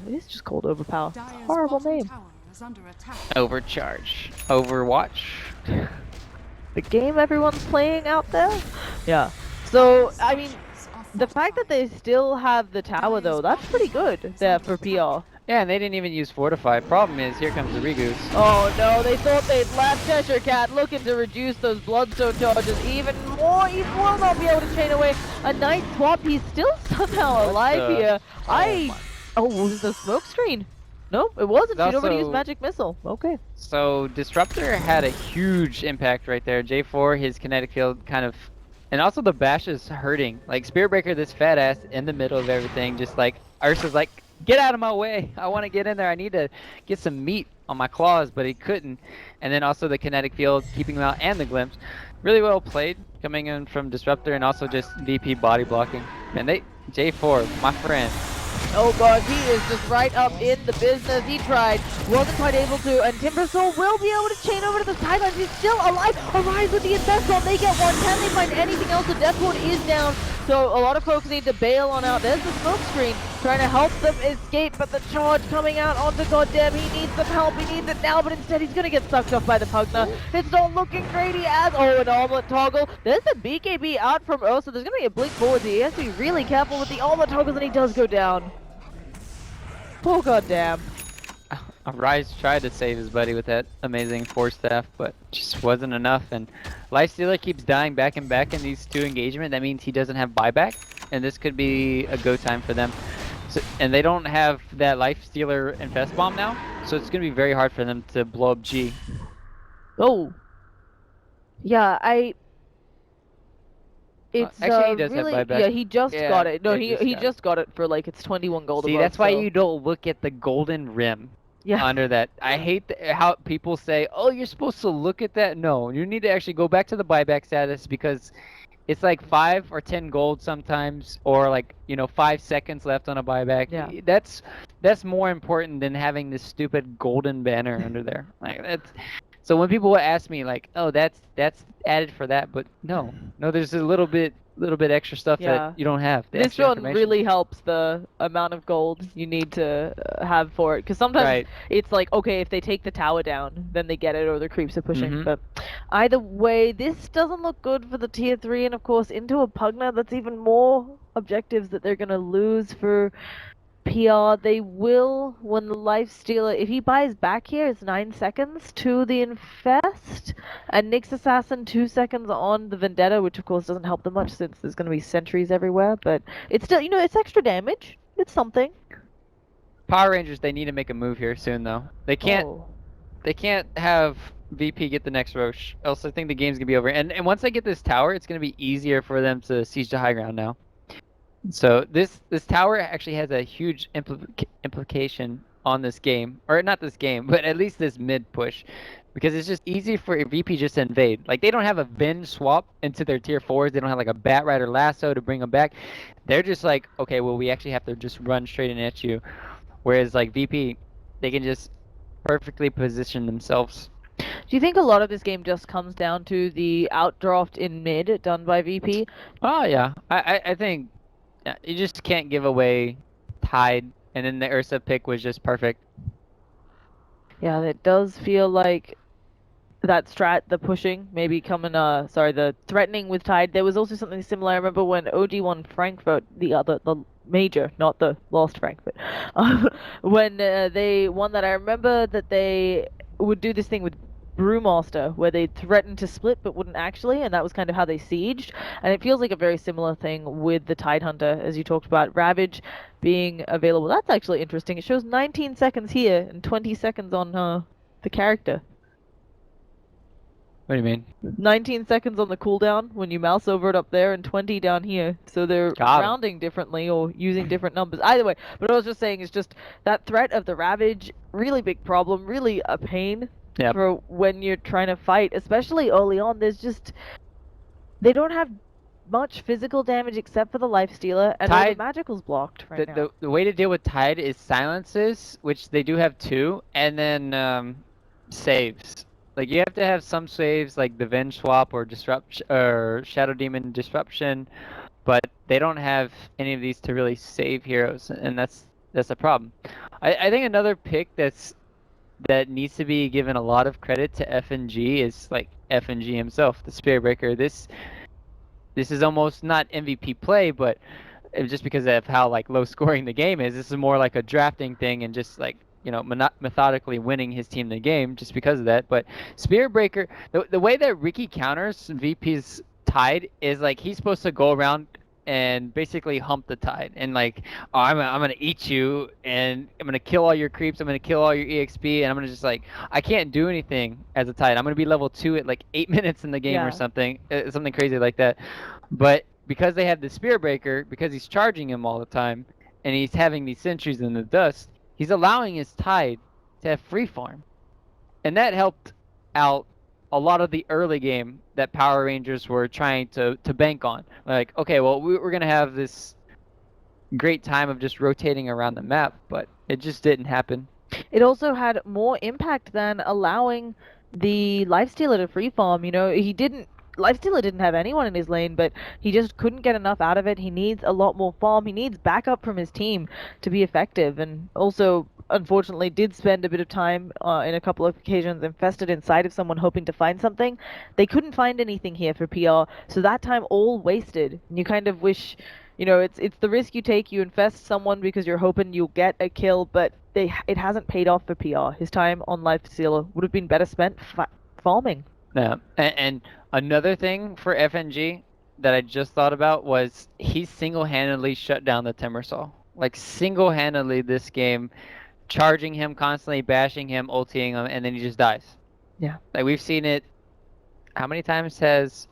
It is just called overpower. Dire's Horrible bottom name. tower is under attack. Overcharge. Overwatch. The game everyone's playing out there? Yeah. So, I mean, the fact that they still have the tower though, that's pretty good there for PR. Yeah, and they didn't even use Fortify. Problem is, here comes the Regoose. Oh no, they thought they'd left Cheshire Cat looking to reduce those Bloodstone charges even more. He will not be able to chain away a nice swap. He's still somehow alive here. Oh, was the smoke screen? Nope, it wasn't. She'd already used Magic Missile. Okay. So Disruptor had a huge impact right there. J4, his kinetic field kind of And also the bash is hurting. Like Spirit Breaker, this fat ass in the middle of everything, just like Ursa's like, get out of my way. I want to get in there. I need to get some meat on my claws, but he couldn't. And then also the kinetic field keeping him out and the glimpse. Really well played coming in from Disruptor and also just VP body blocking. And they J4, my friend. Oh god, he is just right up in the business. He tried, wasn't quite able to, and Timbersaw will be able to chain over to the sidelines. He's still alive. Arise with the Infest Bomb. They get one. Can they find anything else? The Death Ward is down, so a lot of folks need to bail on out. There's the smoke screen trying to help them escape, but the charge coming out onto Goddamn. He needs some help. He needs it now, but instead he's going to get sucked off by the Pugna. It's not looking great. He has, oh, an omelet toggle. There's a BKB out from Ursa. There's going to be a blink forward. He has to be really careful with the omelet toggles, and he does go down. Oh goddamn. Rise tried to save his buddy with that amazing force staff, but just wasn't enough. And Lifestealer keeps dying back and back in these two engagement. That means he doesn't have buyback, and this could be a go time for them. So, and they don't have that Lifestealer Infest Bomb now, so it's gonna be very hard for them to blow up G. Oh. Yeah, It's actually, he does really, have buyback. yeah, he just Yeah, got it. No, yeah, he just got it for like it's 21 gold. See, above, that's why so. you don't look at the golden rim. Yeah. Under that. I hate how people say, oh, you're supposed to look at that. No, you need to actually go back to the buyback status because it's like 5 or 10 gold sometimes, or like, 5 seconds left on a buyback. Yeah. That's more important than having this stupid golden banner under there. Like that's. So when people ask me like, oh, that's added for that, but no, there's a little bit extra stuff Yeah. that you don't have. The This extra one information. really helps the amount of gold you need to have for it, because sometimes Right. it's like, okay, if they take the tower down, then they get it, or the creeps are pushing. Mhm. But either way, this doesn't look good for the tier 3, and of course into a Pugna, that's even more objectives that they're gonna lose for PR. They will, when the Lifestealer, if he buys back here, it's 9 seconds to the Infest, and Nyx Assassin 2 seconds on the Vendetta, which of course doesn't help them much since there's going to be sentries everywhere, but it's still, it's extra damage. It's something. Power Rangers, they need to make a move here soon though. They can't Oh. they can't have VP get the next Roche, else I think the game's gonna be over. And once they get this tower, it's gonna be easier for them to siege the high ground now. So this tower actually has a huge implication on this game, or not this game, but at least this mid push, because it's just easy for VP just to invade. Like they don't have a Vin swap into their tier 4s. They don't have like a Bat Rider lasso to bring them back. They're just like, okay, well we actually have to just run straight in at you. Whereas like VP, they can just perfectly position themselves. Do you think a lot of this game just comes down to the outdraft in mid done by VP? Oh yeah, I think you just can't give away Tide, and then the Ursa pick was just perfect. Yeah, it does feel like that strat, the pushing, maybe coming, the threatening with Tide. There was also something similar. I remember when OG won Frankfurt, the major, not the lost Frankfurt. When they won that, I remember that they would do this thing with Brewmaster, where they threatened to split but wouldn't actually, and that was kind of how they sieged. And it feels like a very similar thing with the Tidehunter, as you talked about. Ravage being available. That's actually interesting. It shows 19 seconds here and 20 seconds on the character. What do you mean? 19 seconds on the cooldown when you mouse over it up there, and 20 down here. So they're Got 'em. rounding differently or using different numbers. Either way, but what I was just saying is just that threat of the Ravage, really big problem, really a pain. Yep. For when you're trying to fight, especially early on. They don't have much physical damage except for the Lifestealer, and all the Tide- magical's blocked right now. The way to deal with Tide is silences, which they do have 2, and then saves. Like you have to have some saves like the Venge swap or disruption or Shadow Demon disruption, but they don't have any of these to really save heroes, and that's a problem. I think another pick that needs to be given a lot of credit to FNG is like FNG himself, the Spirit Breaker. This is almost not MVP play, but just because of how like low scoring the game is, this is more like a drafting thing and just like methodically winning his team the game just because of that. But Spirit Breaker, the way that Ricky counters VP's Tide is like he's supposed to go around and basically hump the Tide and like, oh, I'm gonna eat you and I'm gonna kill all your creeps, I'm gonna kill all your EXP, and I'm gonna just like, I can't do anything as a Tide. I'm gonna be level 2 at like 8 minutes in the game Yeah. or something crazy like that. But because they have the Spear Breaker, because he's charging him all the time, and he's having these sentries in the dust, he's allowing his Tide to have free farm. And that helped out a lot of the early game that Power Rangers were trying to bank on. Like, okay, well, we're going to have this great time of just rotating around the map, but it just didn't happen. It also had more impact than allowing the Lifestealer to free farm. You know, Lifestealer didn't have anyone in his lane, but he just couldn't get enough out of it. He needs a lot more farm. He needs backup from his team to be effective. And also, unfortunately, did spend a bit of time in a couple of occasions infested inside of someone hoping to find something. They couldn't find anything here for PR, so that time all wasted. And you kind of wish, you know, it's the risk you take. You infest someone because you're hoping you'll get a kill, but it hasn't paid off for PR. His time on Lifestealer would have been better spent farming. Yeah, and another thing for FNG that I just thought about was he single-handedly shut down the Timbersaw. Like, single-handedly this game, charging him constantly, bashing him, ulting him, and then he just dies. Yeah. Like, we've seen it. How many times has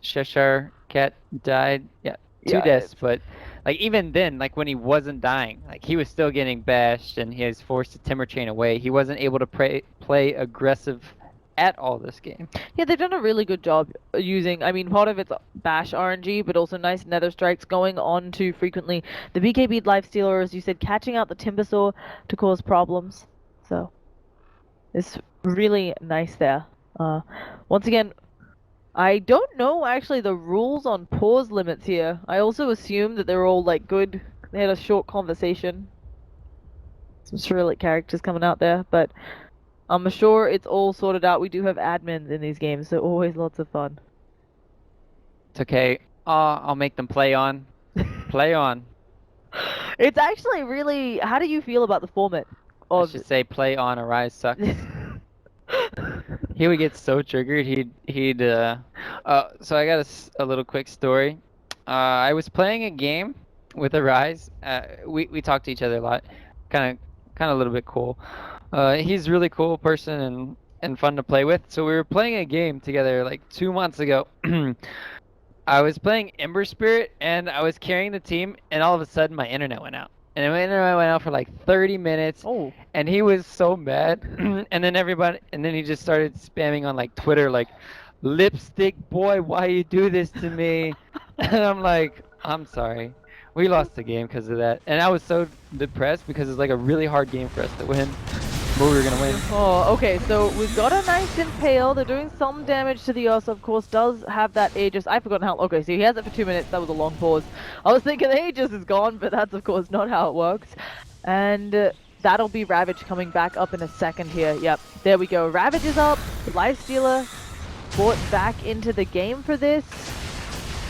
Cheshire Cat died? Yeah, two deaths, but like even then, like when he wasn't dying, like he was still getting bashed and he was forced to Timber Chain away. He wasn't able to play aggressive at all this game. Yeah, they've done a really good job using, I mean, part of it's bash RNG, but also nice nether strikes going on to frequently the BKB Lifestealer, as you said, catching out the Timbersaw to cause problems. So it's really nice there. Once again, I don't know actually the rules on pause limits here. I also assume that they're all like good. They had a short conversation. Some Cyrillic characters coming out there, but I'm sure it's all sorted out. We do have admins in these games, so always lots of fun. It's okay. I'll make them play on. Play on. It's actually really. How do you feel about the format? I should say play on. Arise sucks. He would get so triggered. So I got a little quick story. I was playing a game with Arise. We talk to each other a lot. Kind of a little bit cool. He's a really cool person and fun to play with. So we were playing a game together like 2 months ago. I was playing Ember Spirit and I was carrying the team, and all of a sudden my internet went out. And my internet went out for like 30 minutes. Oh. And he was so mad. and then he just started spamming on like Twitter, like, "Lipstick boy, why you do this to me?" And I'm like, "I'm sorry. We lost the game because of that." And I was so depressed because it's like a really hard game for us to win. But we were gonna win. Oh, okay, so we've got a nice impale. They're doing some damage to the Earth, of course, does have that Aegis. I've forgotten how. Okay, so he has it for 2 minutes. That was a long pause. I was thinking the Aegis is gone, but that's, of course, not how it works. And that'll be Ravage coming back up in a second here. Yep, there we go. Ravage is up. Lifestealer brought back into the game for this.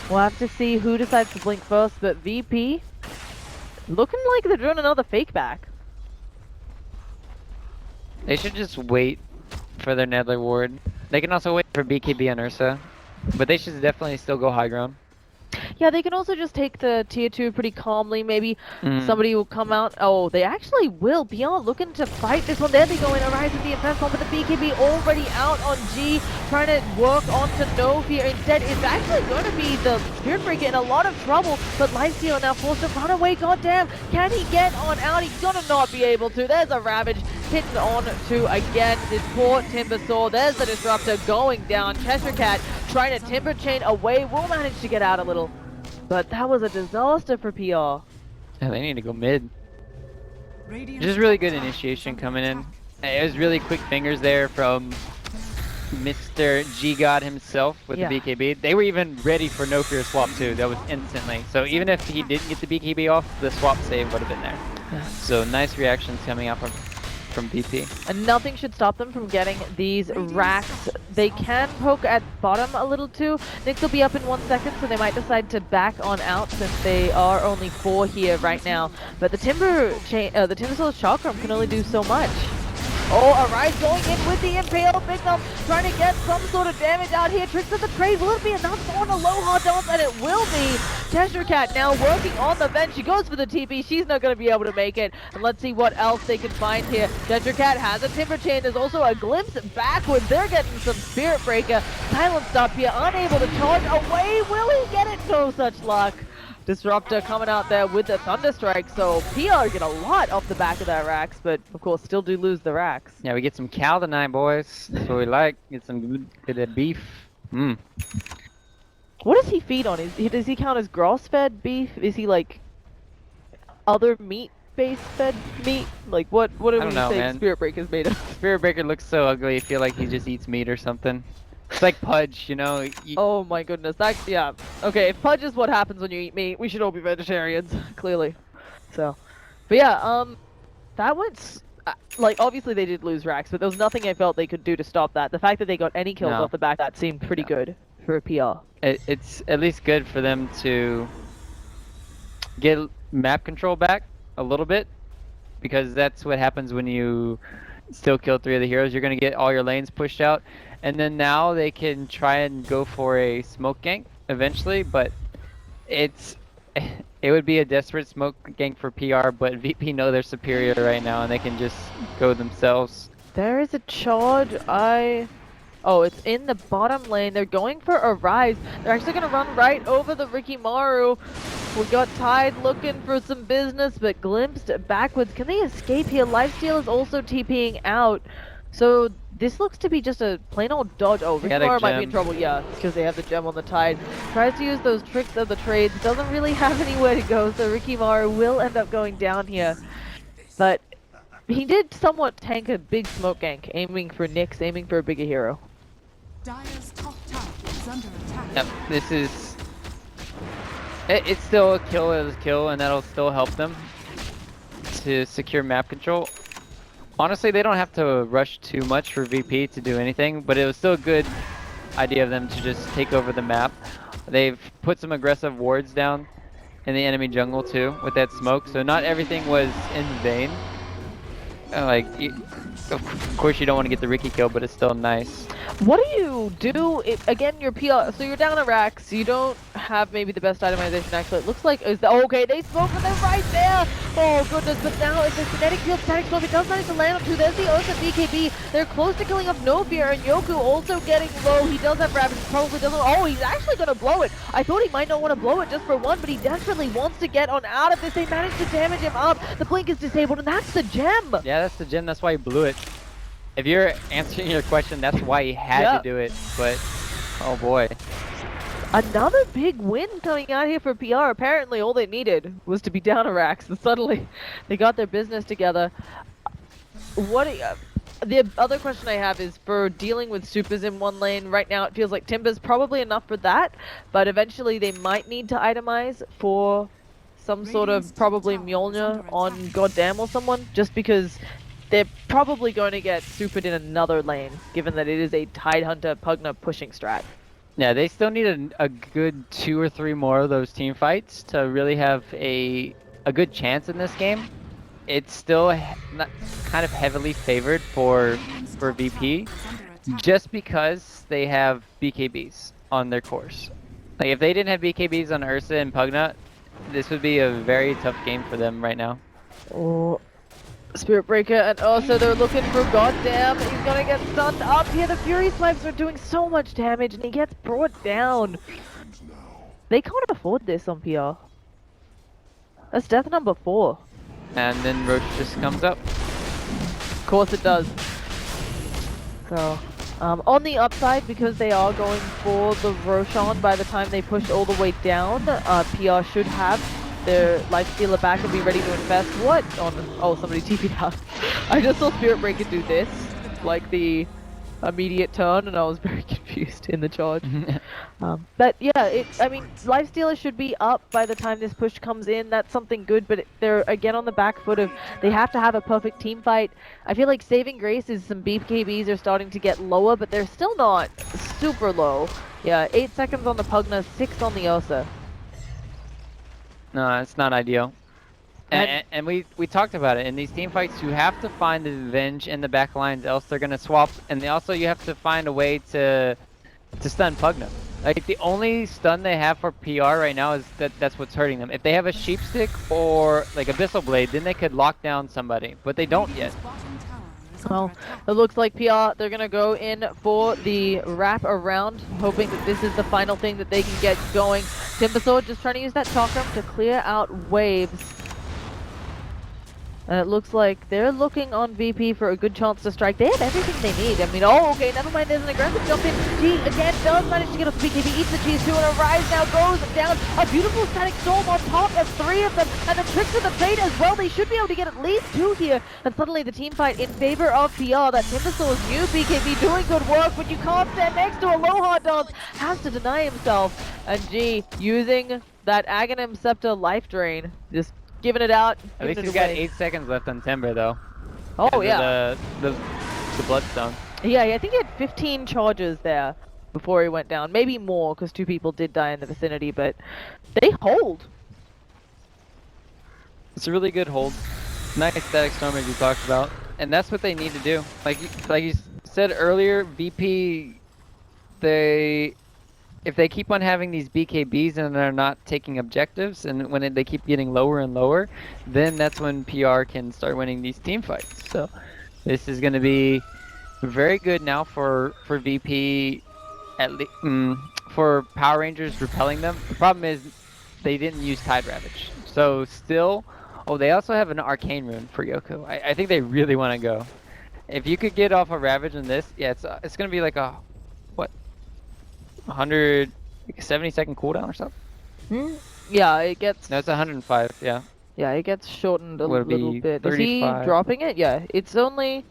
We'll have to see who decides to blink first, but VP looking like they're doing another fake back. They should just wait for their Nedler ward. They can also wait for BKB on Ursa, but they should definitely still go high ground. Yeah, they can also just take the tier 2 pretty calmly. Maybe somebody will come out. Oh, they actually will. Beyond looking to fight this one. There they go in. Arise with the offense one, but the BKB already out on G, trying to work onto Nove here. Instead, it's actually going to be the Spirit Breaker in a lot of trouble, but Lifestealer now forced to run away. Goddamn, can he get on out? He's gonna not be able to. There's a Ravage hitting on to again this poor Timbersaw. There's the Disruptor going down. Cheshire Cat trying to Timber Chain away. Will manage to get out a little. But that was a disaster for PR. Yeah, they need to go mid. Just really good initiation coming in. It was really quick fingers there from Mr. G-God himself with the BKB. They were even ready for no fear swap too. That was instantly. So even if he didn't get the BKB off, the swap save would have been there. Yeah. So nice reactions coming out from BP. And nothing should stop them from getting these racks. They can poke at bottom a little too. Nyx will be up in 1 second, so they might decide to back on out since they are only 4 here right now. But the Timbersaw's Chakram can only do so much. Oh, Arise going in with the Impale. Bignum trying to get some sort of damage out here. Tricks of the trade. Will it be enough on a low hard dance? And it will be. Cheshire Cat now working on the bench. She goes for the TP. She's not going to be able to make it. And let's see what else they can find here. Cheshire Cat has a Timber Chain. There's also a glimpse backwards. They're getting some Spirit Breaker. Silenced up here. Unable to charge away. Will he get it? No such luck. Disruptor coming out there with the Thunderstrike, so PR get a lot off the back of that Rax, but of course still do lose the Rax. Yeah, we get some cow tonight, boys. That's what we like. Get some good beef. Mm. What does he feed on? Does he count as grass-fed beef? Is he like other meat-based fed meat? Like what do we say Spirit Breaker's made of? Spirit Breaker looks so ugly, I feel like he just eats meat or something. It's like Pudge, you know? Oh my goodness, yeah. Okay, if Pudge is what happens when you eat meat, we should all be vegetarians, clearly. So, but yeah, that went, like, obviously they did lose Rax, but there was nothing I felt they could do to stop that. The fact that they got any kills off the back, that seemed pretty good for a PR. It's at least good for them to get map control back a little bit, because that's what happens when you still kill 3 of the heroes. You're going to get all your lanes pushed out. And then now they can try and go for a smoke gank eventually, but it would be a desperate smoke gank for PR, but VP know they're superior right now and they can just go themselves. There is a charge. Oh, it's in the bottom lane. They're going for a rise. They're actually going to run right over the Rikimaru. We got Tide looking for some business, but glimpsed backwards. Can they escape here? Lifesteal is also TPing out. So this looks to be just a plain old dodge. Oh, Rikimaru might be in trouble. Yeah, because they have the gem on the Tide. Tries to use those tricks of the trades. Doesn't really have anywhere to go, so Rikimaru will end up going down here. But he did somewhat tank a big smoke gank, aiming for Nyx, aiming for a bigger hero. Dire's top tower is under attack. Yep, this is... It's still a kill, and that'll still help them to secure map control. Honestly, they don't have to rush too much for VP to do anything, but it was still a good idea of them to just take over the map. They've put some aggressive wards down in the enemy jungle too with that smoke, so not everything was in vain. Of course you don't want to get the Riki kill, but it's still nice. What do you do if, again, you're PR, so you're down a Rax, you don't have maybe the best itemization actually. It looks like, okay, they smoke, but they're right there! Oh goodness, but now it's a Kinetic Field, Static Smoke, it does manage to land on 2, there's the Ursa BKB, they're close to killing off No Fear, and Yoku also getting low, he does have Ravage, probably doesn't, oh, he's actually gonna blow it! I thought he might not want to blow it just for 1, but he desperately wants to get on out of this, they managed to damage him up, the blink is disabled, and that's the gem! Yeah, that's the gem, that's why he blew it. If you're answering your question, that's why he had to do it, but oh boy. Another big win coming out here for PR. Apparently all they needed was to be down a Rax, and suddenly they got their business together. The other question I have is for dealing with supers in one lane. Right now it feels like Timber's probably enough for that, but eventually they might need to itemize for some sort of probably Mjolnir on Goddamn or someone, just because they're probably going to get supered in another lane, given that it is a Tidehunter Pugna pushing strat. Yeah, they still need a good 2 or 3 more of those team fights to really have a good chance in this game. It's still kind of heavily favored for VP, just because they have BKBs on their course. Like if they didn't have BKBs on Ursa and Pugna, this would be a very tough game for them right now. Oh. Spirit Breaker, and also they're looking for Goddamn. He's gonna get stunned up here. The Fury Swipes are doing so much damage, and he gets brought down. They can't afford this on PR. That's death number 4. And then Roche just comes up. Of course it does. So, on the upside, because they are going for the Roshan by the time they push all the way down, PR should have their Lifestealer back and be ready to invest. What? Oh, somebody TP'd out. I just saw Spirit Breaker do this, like the immediate turn, and I was very confused in the charge. But yeah, I mean, Lifestealer should be up by the time this push comes in. That's something good, but they're again on the back foot of they have to have a perfect team fight. I feel like saving grace is some BKBs are starting to get lower, but they're still not super low. Yeah, 8 seconds on the Pugna, 6 on the Ursa. No, it's not ideal. And we talked about it in these team fights. You have to find the revenge in the back lines, else they're gonna swap. And also you have to find a way to stun Pugna. Like the only stun they have for PR right now is that's what's hurting them. If they have a sheep stick or like Abyssal Blade, then they could lock down somebody, but they don't yet. Well, it looks like PR, they're going to go in for the wrap around, hoping that this is the final thing that they can get going. Timbersaw just trying to use that chakram to clear out waves. And it looks like they're looking on VP for a good chance to strike. They have everything they need. I mean, oh, okay, never mind. There's an aggressive jump in. G again does manage to get off the BKB, eats the cheese too, and Arise now goes down. A beautiful static storm on top of 3 of them, and the tricks of the fate as well. They should be able to get at least 2 here. And suddenly the team fight in favor of PR. That Timbersaw's new BKB doing good work, but you can't stand next to Aloha Dance. Has to deny himself. And G using that Aghanim Scepter life drain. Just giving it out. At least he's got 8 seconds left on Timber though. Oh yeah. The Bloodstone. Yeah, I think he had 15 charges there before he went down. Maybe more, because 2 people did die in the vicinity, but they hold. It's a really good hold. Nice static storm as you talked about. And that's what they need to do. Like you said earlier, VP, if they keep on having these BKBs and they're not taking objectives, and when they keep getting lower and lower, then that's when PR can start winning these team fights. So this is going to be very good now for VP, at least for Power Rangers repelling them. The problem is they didn't use Tide Ravage. So still, oh, they also have an Arcane Rune for Yoku. I think they really want to go. If you could get off a Ravage in this, yeah, it's going to be like a, what? 170-second cooldown or something? Yeah, it gets... No, it's 105, yeah. Yeah, it gets shortened a Would it little be bit. 35? Is he dropping it? Yeah, it's only...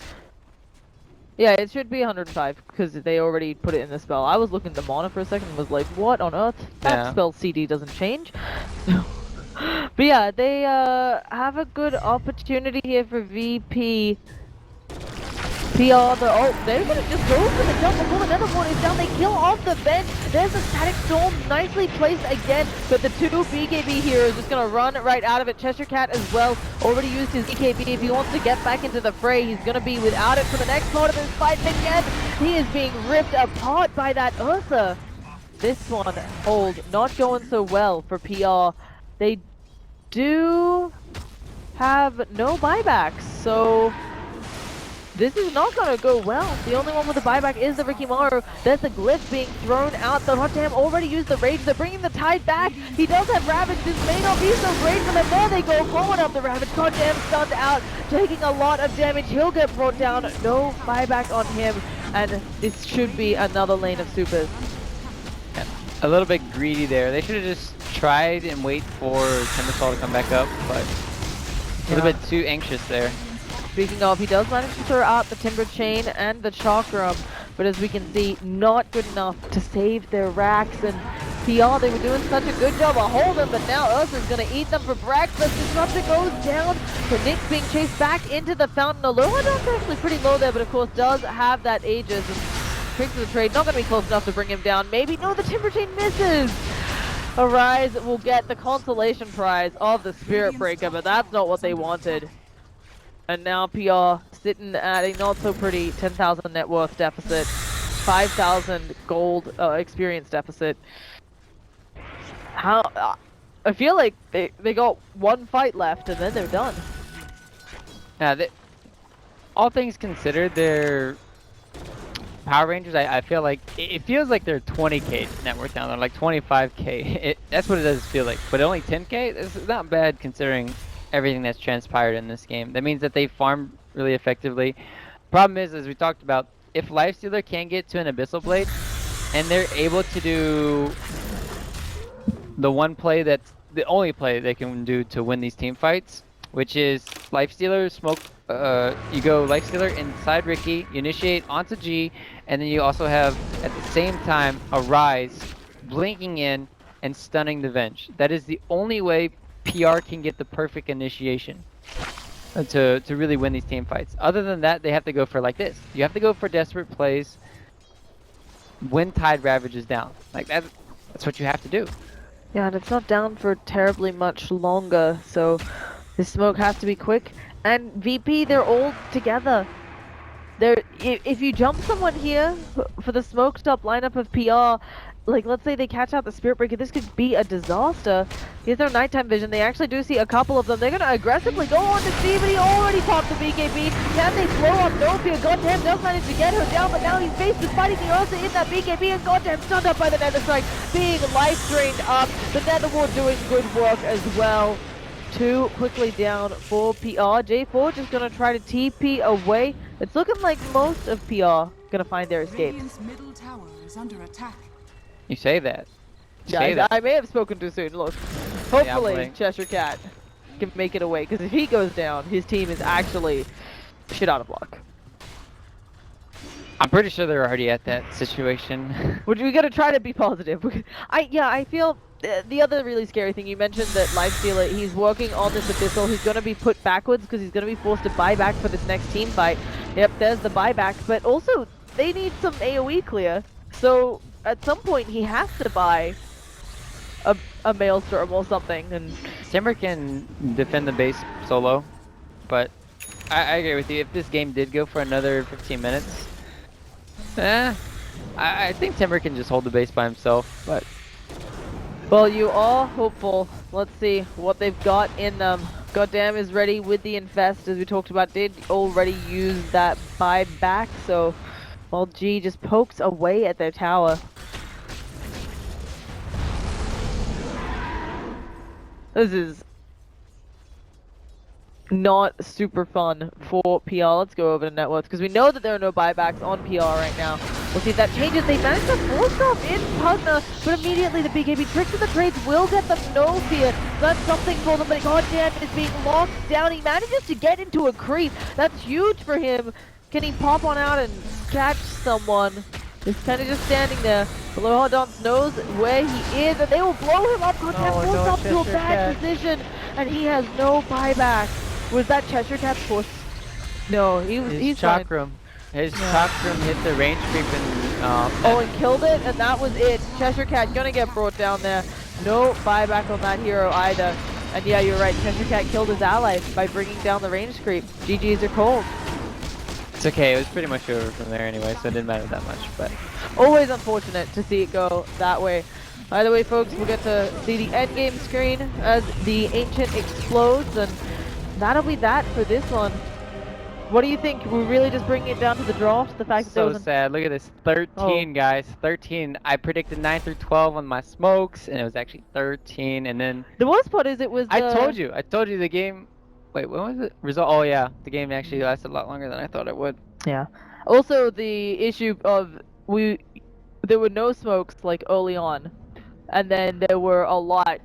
Yeah, it should be 105, because they already put it in the spell. I was looking at the mana for a second and was like, what on earth? That spell CD doesn't change. But yeah, they have a good opportunity here for VP. PR, they're gonna just go for the jump before another one is down. They kill off the bench. There's a static storm, nicely placed again, but the 2 BKB heroes just gonna run right out of it. Cheshire Cat as well, already used his BKB. If he wants to get back into the fray, he's gonna be without it for the next part of this fight. Again, he is being ripped apart by that Ursa. This one, hold, not going so well for PR. They do have no buybacks, so this is not going to go well. The only one with a buyback is the Rikimaru. There's a glyph being thrown out. The Hot Damn already used the Rage. They're bringing the Tide back. He does have Ravage. This may not be so great for them. There they go, following up the Ravage. Hot Damn stunned out, taking a lot of damage. He'll get brought down. No buyback on him. And this should be another lane of supers. Yeah, a little bit greedy there. They should have just tried and wait for Timbersaw to come back up, but a little bit too anxious there. Speaking of, he does manage to throw out the Timber Chain and the Chakram, but as we can see, not good enough to save their racks. And PR, they were doing such a good job of holding, but now Ursa's going to eat them for breakfast. Disruptor goes down, but Nick's being chased back into the fountain. Aloha Dog's actually pretty low there, but of course does have that Aegis. And Tricks of the Trade, not going to be close enough to bring him down. Maybe, no, the Timber Chain misses! Arise will get the consolation prize of the Spirit Breaker, but that's not what they wanted. And now PR sitting at a not so pretty 10,000 net worth deficit, 5,000 gold experience deficit. How? I feel like they got one fight left and then they're done. Yeah, all things considered, they're Power Rangers. I feel like it feels like they're 20k net worth down. They're like 25k. That's what it does feel like. But only 10k. It's not bad considering everything that's transpired in this game. That means that they farm really effectively. Problem is, as we talked about, if Lifestealer can get to an Abyssal Blade, and they're able to do the one play that's the only play they can do to win these team fights, which is Lifestealer, smoke, you go Lifestealer inside Ricky, you initiate onto G, and then you also have, at the same time, a Rise blinking in and stunning the Venge. That is the only way PR can get the perfect initiation to really win these team fights. Other than that, they have to go for like this. You have to go for desperate plays when Tide Ravage is down. Like that's what you have to do. Yeah, and it's not down for terribly much longer, so This smoke has to be quick. And VP, they're all together. If you jump someone here for the smoke stop lineup of PR, like let's say they catch out the Spirit Breaker, this could be a disaster. Here's their nighttime vision. They actually do see a couple of them. They're gonna aggressively go on to Steve, and he already popped the BKB. Can they blow up Nofia? Goddamn does manage to get her down, but now he's faced with fighting the Ursa in that BKB, and goddamn stunned up by the Nether Strike, being life drained up. The Nether Ward doing good work as well. 2 quickly down for PR. J4 just gonna try to TP away. It's looking like most of PR gonna find their escapes. Radiant's middle tower is under attack. You say that. You Yeah, say that. I may have spoken too soon. Look, hopefully playing. Cheshire Cat can make it away, because if he goes down, his team is actually shit out of luck. I'm pretty sure they're already at that situation. We gotta try to be positive. I feel the other really scary thing, you mentioned that Lifestealer, he's working on this Abyssal. He's gonna be put backwards because he's gonna be forced to buy back for this next team fight. Yep, there's the buyback, but also they need some AoE clear. So at some point he has to buy a Maelstrom or something. And Timber can defend the base solo, but I agree with you. If this game did go for another 15 minutes, I think Timber can just hold the base by himself, but well, you are hopeful. Let's see what they've got in them. Goddamn is ready with the Infest, as we talked about, did already use that buyback, so well, G just pokes away at their tower. This is not super fun for PR. Let's go over to net worth, because we know that there are no buybacks on PR right now. We'll see if that changes. They managed to force off in Pugna, but immediately the BKB tricks of the trades will get them no fear. That's something for them, but goddamn it is being locked down. He manages to get into a creep. That's huge for him. Can he pop on out and catch someone? He's kind of just standing there. Below Hardance knows where he is, and they will blow him up. Goddamn, forced up to a bad position, and he has no buyback. Was that Cheshire Cat's force? No, he's fine. Chakram. His Chakram hit the range creep and oh, and killed it, and that was it. Cheshire Cat gonna get brought down there. No buyback on that hero either. And yeah, you're right. Cheshire Cat killed his ally by bringing down the range creep. GG's are cold. It's okay. It was pretty much over from there anyway, so it didn't matter that much. But always unfortunate to see it go that way. Either way, folks, we'll get to see the end game screen as the Ancient explodes, and that'll be that for this one. What do you think? We're really just bringing it down to the draft? The fact that there so was sad. Look at this. 13, guys. 13. I predicted 9 through 12 on my smokes, and it was actually 13. And then the worst part is it was. I told you the game. Wait, when was it? Result. Oh yeah, the game actually lasted a lot longer than I thought it would. Yeah. Also, the issue of there were no smokes like early on, and then there were a lot